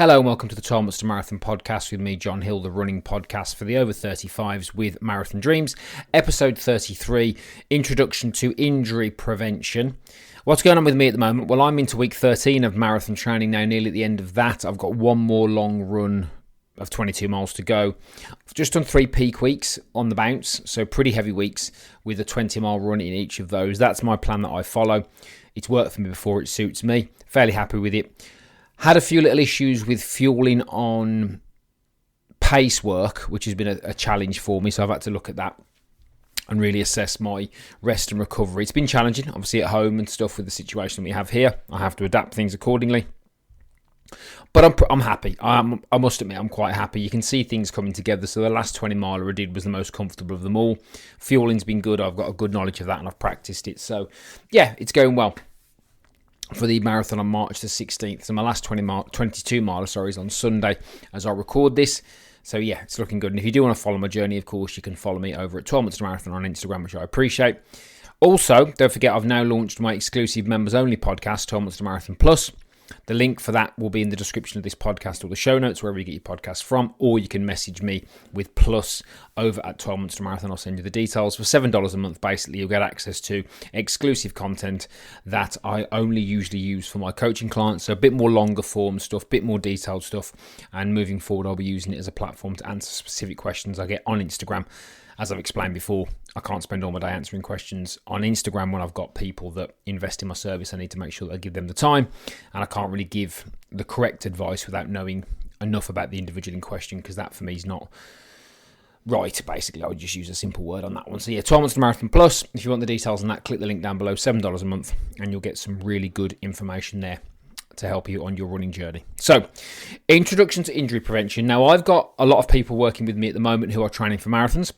Hello and welcome to the 12 Months to Marathon podcast with me, John Hill, the running podcast for the over 35s with Marathon Dreams. Episode 33, Introduction to Injury Prevention. What's going on with me at the moment? Well, I'm into week 13 of marathon training now, nearly at the end of that. I've got one more long run of 22 miles to go. I've just done 3 peak weeks on the bounce, so pretty heavy weeks with a 20-mile run in each of those. That's my plan that I follow. It's worked for me before, it suits me. Fairly happy with it. Had a few little issues with fueling on pace work, which has been a challenge for me. So I've had to look at that and really assess my rest and recovery. It's been challenging, obviously at home and stuff with the situation we have here. I have to adapt things accordingly. But I'm happy. I must admit, I'm quite happy. You can see things coming together. So the last 20 miler I did was the most comfortable of them all. Fueling's been good. I've got a good knowledge of that and I've practiced it. So yeah, it's going well. For the marathon on March the 16th. So my last 22 miler, is on Sunday as I record this. So yeah, it's looking good. And if you do want to follow my journey, of course, you can follow me over at 12 Months to Marathon on Instagram, which I appreciate. Also, don't forget, I've now launched my exclusive members-only podcast, 12 Months to Marathon Plus. The link for that will be in the description of this podcast or the show notes, wherever you get your podcasts from, or you can message me with Plus over at 12 Months to Marathon. I'll send you the details. For $7 a month, basically, you'll get access to exclusive content that I only usually use for my coaching clients, so a bit more longer form stuff, a bit more detailed stuff, and moving forward, I'll be using it as a platform to answer specific questions I get on Instagram. As I've explained before, I can't spend all my day answering questions on Instagram when I've got people that invest in my service. I need to make sure that I give them the time, and I can't really give the correct advice without knowing enough about the individual in question, because that for me is not right. Basically, I would just use a simple word on that one. So yeah, 12 Months to Marathon Plus. If you want the details on that, click the link down below, $7 a month, and you'll get some really good information there to help you on your running journey. So, introduction to injury prevention. Now, I've got a lot of people working with me at the moment who are training for marathons.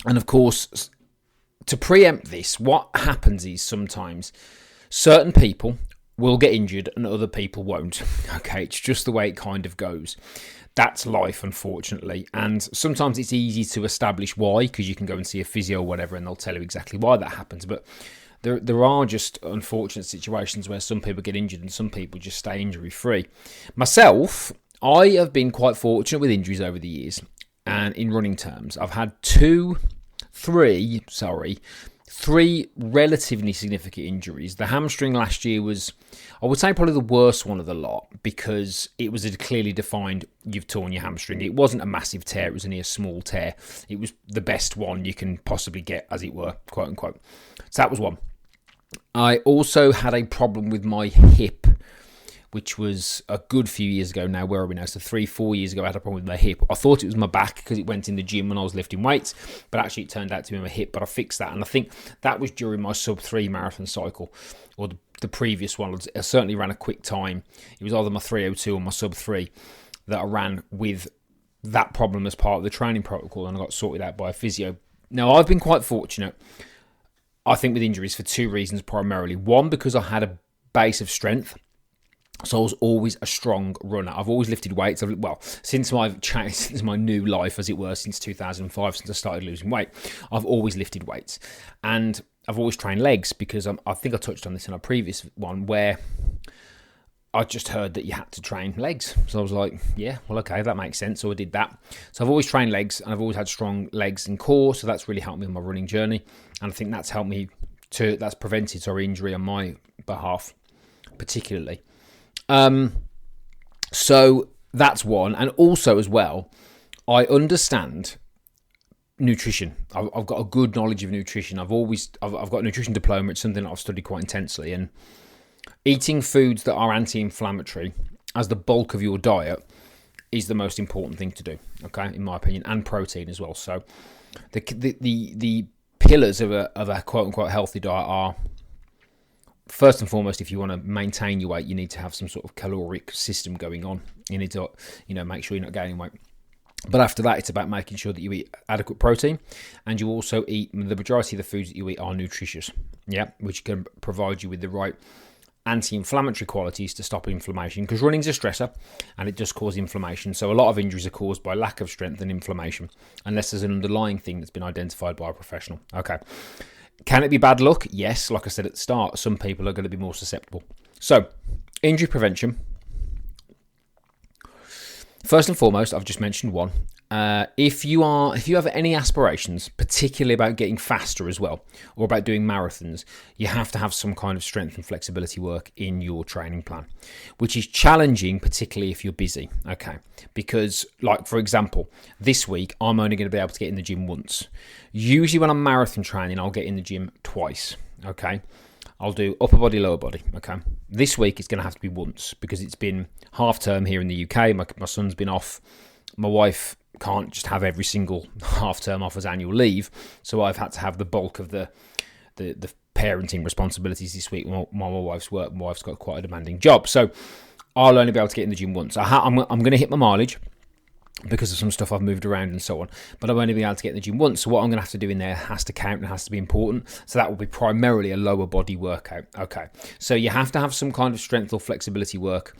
And of course, to preempt this, what happens is sometimes certain people will get injured and other people won't. Okay, it's just the way it kind of goes. That's life, unfortunately. And sometimes it's easy to establish why, because you can go and see a physio or whatever and they'll tell you exactly why that happens. But there are just unfortunate situations where some people get injured and some people just stay injury-free. Myself, I have been quite fortunate with injuries over the years. And in running terms, I've had three relatively significant injuries. The hamstring last year was, I would say, probably the worst one of the lot, because it was a clearly defined, you've torn your hamstring. It wasn't a massive tear, it was only a small tear. It was the best one you can possibly get, as it were, quote unquote. So that was one. I also had a problem with my hip, which was a good few years ago now. Where are we now? So 3-4 years ago, I had a problem with my hip. I thought it was my back because it went in the gym when I was lifting weights, but actually it turned out to be my hip, but I fixed that. And I think that was during my sub-3 marathon cycle, or the previous one. I certainly ran a quick time. It was either my 3:02 or my sub-3 that I ran with that problem as part of the training protocol, and I got sorted out by a physio. Now, I've been quite fortunate, I think, with injuries for 2 reasons primarily. One, because I had a base of strength. So I was always a strong runner. I've always lifted weights. Since my new life, as it were, since 2005, since I started losing weight, I've always lifted weights. And I've always trained legs, because I think I touched on this in a previous one where I just heard that you had to train legs. So I was like, yeah, well, okay, that makes sense. So I did that. So I've always trained legs, and I've always had strong legs and core. So that's really helped me on my running journey. And I think that's helped me that's prevented injury on my behalf, particularly. So that's one. And also as well, I understand nutrition. I've got a good knowledge of nutrition. I've got a nutrition diploma. It's something that I've studied quite intensely, and eating foods that are anti-inflammatory as the bulk of your diet is the most important thing to do. Okay. In my opinion, and protein as well. So the pillars of a quote unquote healthy diet are, first and foremost, if you want to maintain your weight, you need to have some sort of caloric system going on. You need to, make sure you're not gaining weight. But after that, it's about making sure that you eat adequate protein, and you also eat, the majority of the foods that you eat are nutritious, which can provide you with the right anti-inflammatory qualities to stop inflammation, because running's a stressor and it does cause inflammation. So a lot of injuries are caused by lack of strength and inflammation, unless there's an underlying thing that's been identified by a professional. Okay. Can it be bad luck? Yes, like I said at the start, some people are going to be more susceptible. So, injury prevention. First and foremost, I've just mentioned one. If you have any aspirations, particularly about getting faster as well, or about doing marathons, you have to have some kind of strength and flexibility work in your training plan, which is challenging, particularly if you're busy. Okay, because like for example, this week I'm only going to be able to get in the gym once. Usually when I'm marathon training, I'll get in the gym twice. Okay. I'll do upper body, lower body. Okay. This week it's going to have to be once because it's been half term here in the UK. My son's been off. My wife can't just have every single half term off as annual leave, so I've had to have the bulk of the parenting responsibilities this week while my wife's work. My wife's got quite a demanding job, so I'll only be able to get in the gym once. I'm going to hit my mileage because of some stuff I've moved around and so on, but I've only been able to get in the gym once. So what I'm going to have to do in there has to count and has to be important. So that will be primarily a lower body workout. Okay, so you have to have some kind of strength or flexibility work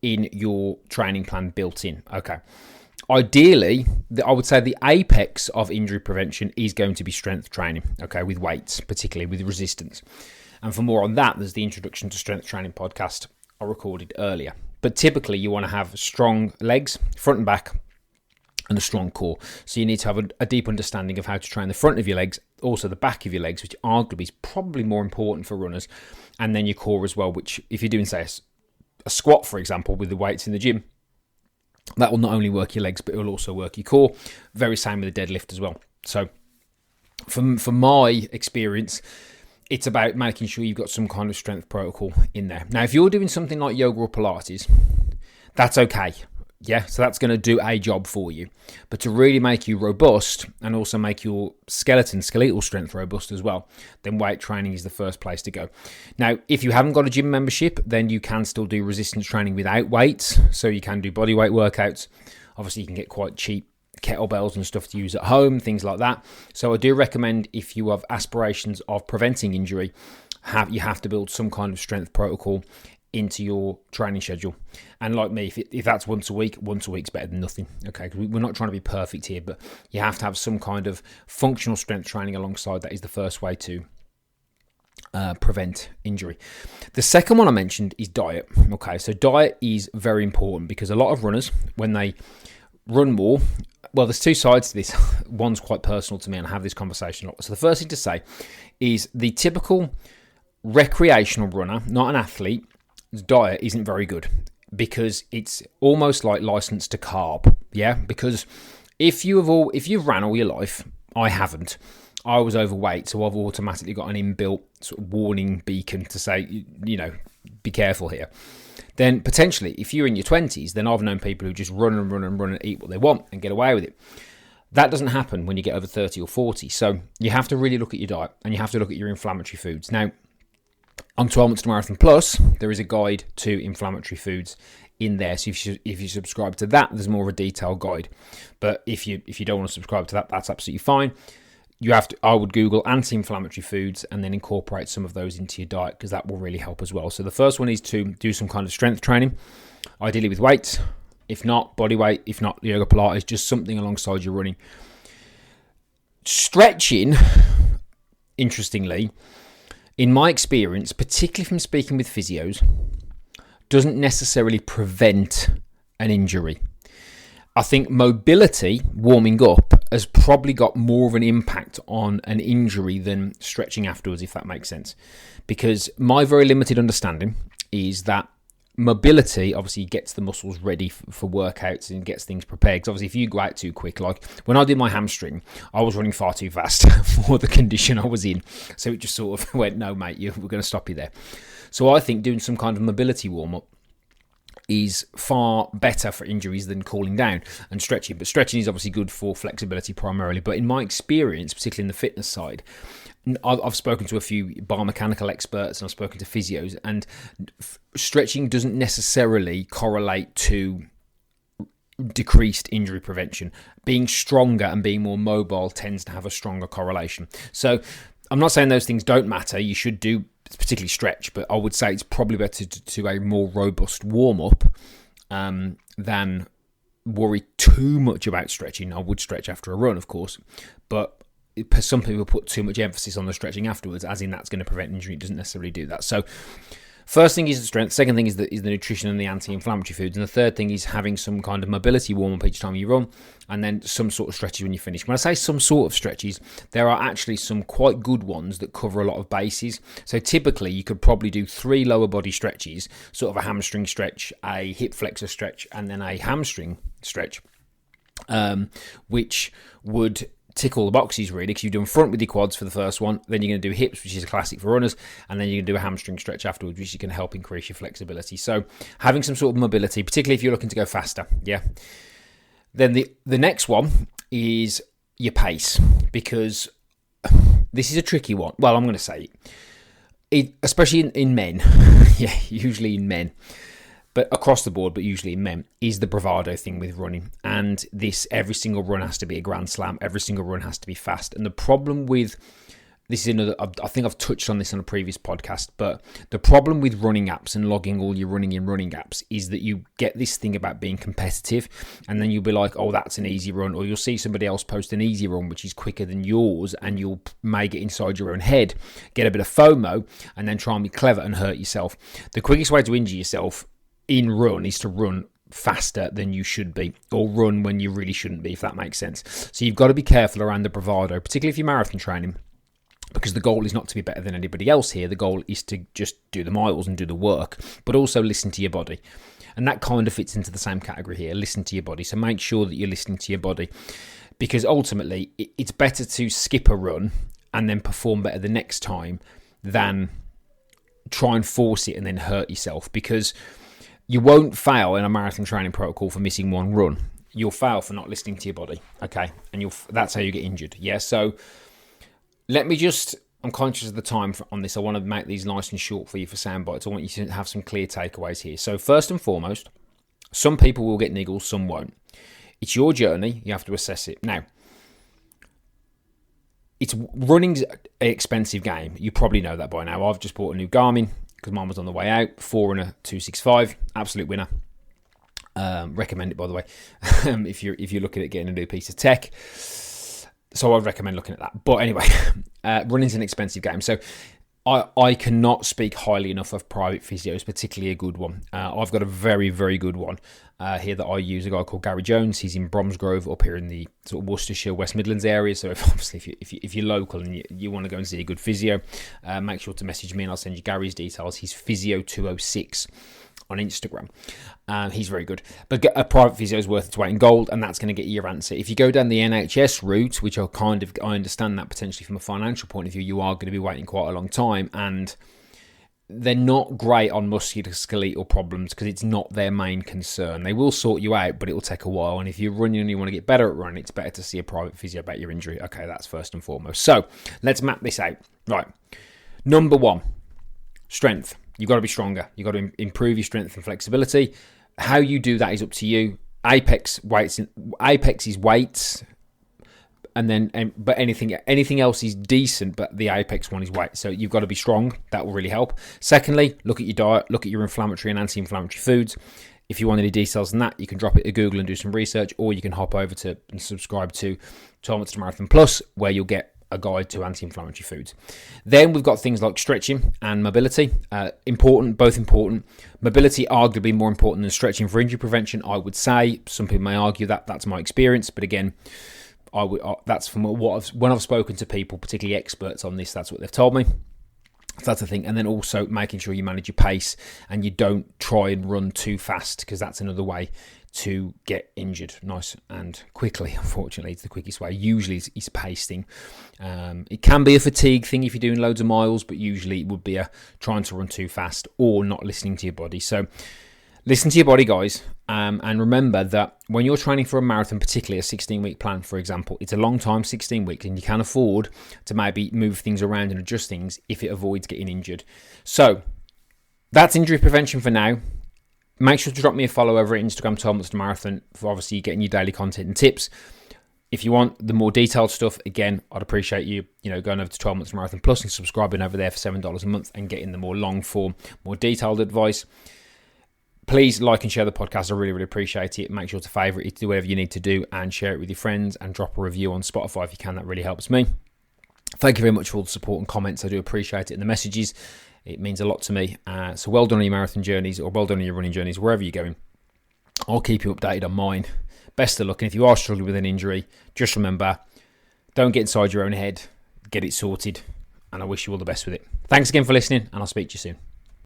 in your training plan built in. Okay. Ideally, I would say the apex of injury prevention is going to be strength training, okay, with weights, particularly with resistance. And for more on that, there's the Introduction to Strength Training podcast I recorded earlier. But typically, you want to have strong legs, front and back, and a strong core. So you need to have a deep understanding of how to train the front of your legs, also the back of your legs, which arguably is probably more important for runners, and then your core as well, which if you're doing, say, a squat, for example, with the weights in the gym, that will not only work your legs, but it will also work your core. Very same with the deadlift as well. So from my experience, it's about making sure you've got some kind of strength protocol in there. Now, if you're doing something like yoga or Pilates, that's okay. Yeah, so that's going to do a job for you. But to really make you robust and also make your skeletal strength robust as well, then weight training is the first place to go. Now, if you haven't got a gym membership, then you can still do resistance training without weights. So you can do body weight workouts. Obviously, you can get quite cheap kettlebells and stuff to use at home, things like that. So I do recommend, if you have aspirations of preventing injury, you have to build some kind of strength protocol into your training schedule. And like me, if that's once a week's better than nothing. Okay, because we're not trying to be perfect here, but you have to have some kind of functional strength training alongside. That is the first way to prevent injury. The second one I mentioned is diet. Okay, so diet is very important because a lot of runners, when they run more, well, there's two sides to this. One's quite personal to me, and I have this conversation a lot. So the first thing to say is the typical recreational runner, not an athlete, diet isn't very good because it's almost like license to carb. Yeah, because if you've ran all your life, I haven't. I was overweight, so I've automatically got an inbuilt sort of warning beacon to say, be careful here. Then potentially, if you're in your 20s, then I've known people who just run and eat what they want and get away with it. That doesn't happen when you get over 30 or 40. So you have to really look at your diet and you have to look at your inflammatory foods. Now, on 12 Months to Marathon Plus, there is a guide to inflammatory foods in there. So if you subscribe to that, there's more of a detailed guide. But if you don't want to subscribe to that, that's absolutely fine. I would Google anti-inflammatory foods and then incorporate some of those into your diet, because that will really help as well. So the first one is to do some kind of strength training, ideally with weights. If not, body weight. If not, yoga, Pilates, just something alongside your running. Stretching, interestingly, in my experience, particularly from speaking with physios, doesn't necessarily prevent an injury. I think mobility, warming up, has probably got more of an impact on an injury than stretching afterwards, if that makes sense. Because my very limited understanding is that mobility obviously gets the muscles ready for workouts and gets things prepared. Because obviously if you go out too quick, like when I did my hamstring, I was running far too fast for the condition I was in. So it just sort of went, no mate, we're going to stop you there. So I think doing some kind of mobility warm-up is far better for injuries than cooling down and stretching. But stretching is obviously good for flexibility primarily. But in my experience, particularly in the fitness side, I've spoken to a few biomechanical experts and I've spoken to physios, and stretching doesn't necessarily correlate to decreased injury prevention. Being stronger and being more mobile tends to have a stronger correlation. So I'm not saying those things don't matter. You should do particularly stretch, but I would say it's probably better to do a more robust warm-up than worry too much about stretching. I would stretch after a run, of course, but some people put too much emphasis on the stretching afterwards, as in that's going to prevent injury. It doesn't necessarily do that. So first thing is the strength. Second thing is the nutrition and the anti-inflammatory foods. And the third thing is having some kind of mobility warm-up each time you run, and then some sort of stretches when you finish. When I say some sort of stretches, there are actually some quite good ones that cover a lot of bases. So typically you could probably do 3 lower body stretches, sort of a hamstring stretch, a hip flexor stretch, and then a hamstring stretch, which would tick all the boxes really, because you've done front with your quads for the first one, then you're going to do hips, which is a classic for runners, and then you're going to do a hamstring stretch afterwards, which is going to help increase your flexibility. So having some sort of mobility, particularly if you're looking to go faster, yeah. Then the next one is your pace, because this is a tricky one. Well, I'm going to say it, especially in men, yeah, usually in men, but across the board, but usually in men, is the bravado thing with running. And this, every single run has to be a grand slam. Every single run has to be fast. And the problem with, this is another, I think I've touched on this on a previous podcast, but the problem with running apps and logging all your running in running apps is that you get this thing about being competitive, and then you'll be like, oh, that's an easy run, or you'll see somebody else post an easy run which is quicker than yours, and you'll may get inside your own head, get a bit of FOMO, and then try and be clever and hurt yourself. The quickest way to injure yourself in run is to run faster than you should be, or run when you really shouldn't be, if that makes sense. So you've got to be careful around the bravado, particularly if you're marathon training, because the goal is not to be better than anybody else here. The goal is to just do the miles and do the work, but also listen to your body. And that kind of fits into the same category here, listen to your body. So make sure that you're listening to your body, because ultimately it's better to skip a run and then perform better the next time than try and force it and then hurt yourself, because you won't fail in a marathon training protocol for missing one run. You'll fail for not listening to your body, okay? And that's how you get injured, yeah? So I'm conscious of the time on this. I want to make these nice and short for you for sound bites. I want you to have some clear takeaways here. So first and foremost, some people will get niggles, some won't. It's your journey. You have to assess it. Now, running's an expensive game. You probably know that by now. I've just bought a new Garmin, because mine was on the way out, 4 265, absolute winner. Recommend it, by the way, if you're looking at getting a new piece of tech. So I'd recommend looking at that. But anyway, running's an expensive game. So I cannot speak highly enough of private physios, particularly a good one. I've got a very, very good one here that I use, a guy called Gary Jones. He's in Bromsgrove, up here in the sort of Worcestershire, West Midlands area. So if you're local and you want to go and see a good physio, make sure to message me and I'll send you Gary's details. He's Physio206 on Instagram. He's very good. But a private physio is worth its weight in gold, and that's going to get you your answer. If you go down the NHS route, which I understand that potentially from a financial point of view, you are going to be waiting quite a long time, and they're not great on musculoskeletal problems because it's not their main concern. They will sort you out, but it will take a while. And if you're running and you want to get better at running, it's better to see a private physio about your injury. Okay, that's first and foremost. So let's map this out. Right. Number 1, strength. You've got to be stronger. You've got to improve your strength and flexibility. How you do that is up to you. Apex is weights, but anything else is decent, but the apex one is weight. So you've got to be strong. That will really help. Secondly, look at your diet. Look at your inflammatory and anti-inflammatory foods. If you want any details on that, you can drop it to Google and do some research, or you can hop over to and subscribe to 12 Months to Marathon Plus, where you'll get a guide to anti-inflammatory foods. Then we've got things like stretching and mobility. Both important. Mobility arguably more important than stretching for injury prevention, I would say. Some people may argue that. That's my experience, but again, that's from when I've spoken to people, particularly experts on this, that's what they've told me. So that's the thing. And then also making sure you manage your pace and you don't try and run too fast, because that's another way to get injured nice and quickly. Unfortunately, it's the quickest way. Usually it's a pace thing. It can be a fatigue thing if you're doing loads of miles, but usually it would be a trying to run too fast or not listening to your body. So listen to your body, guys, and remember that when you're training for a marathon, particularly a 16-week plan, for example, it's a long time, 16 weeks, and you can afford to maybe move things around and adjust things if it avoids getting injured. So that's injury prevention for now. Make sure to drop me a follow over at Instagram, 12 Months to Marathon, for obviously getting your daily content and tips. If you want the more detailed stuff, again, I'd appreciate you going over to 12 Months to Marathon Plus and subscribing over there for $7 a month and getting the more long form, more detailed advice. Please like and share the podcast. I really, really appreciate it. Make sure to favourite it, do whatever you need to do, and share it with your friends, and drop a review on Spotify if you can. That really helps me. Thank you very much for all the support and comments. I do appreciate it, and the messages. It means a lot to me. So well done on your marathon journeys, or well done on your running journeys, wherever you're going. I'll keep you updated on mine. Best of luck. And if you are struggling with an injury, just remember, don't get inside your own head. Get it sorted. And I wish you all the best with it. Thanks again for listening, and I'll speak to you soon.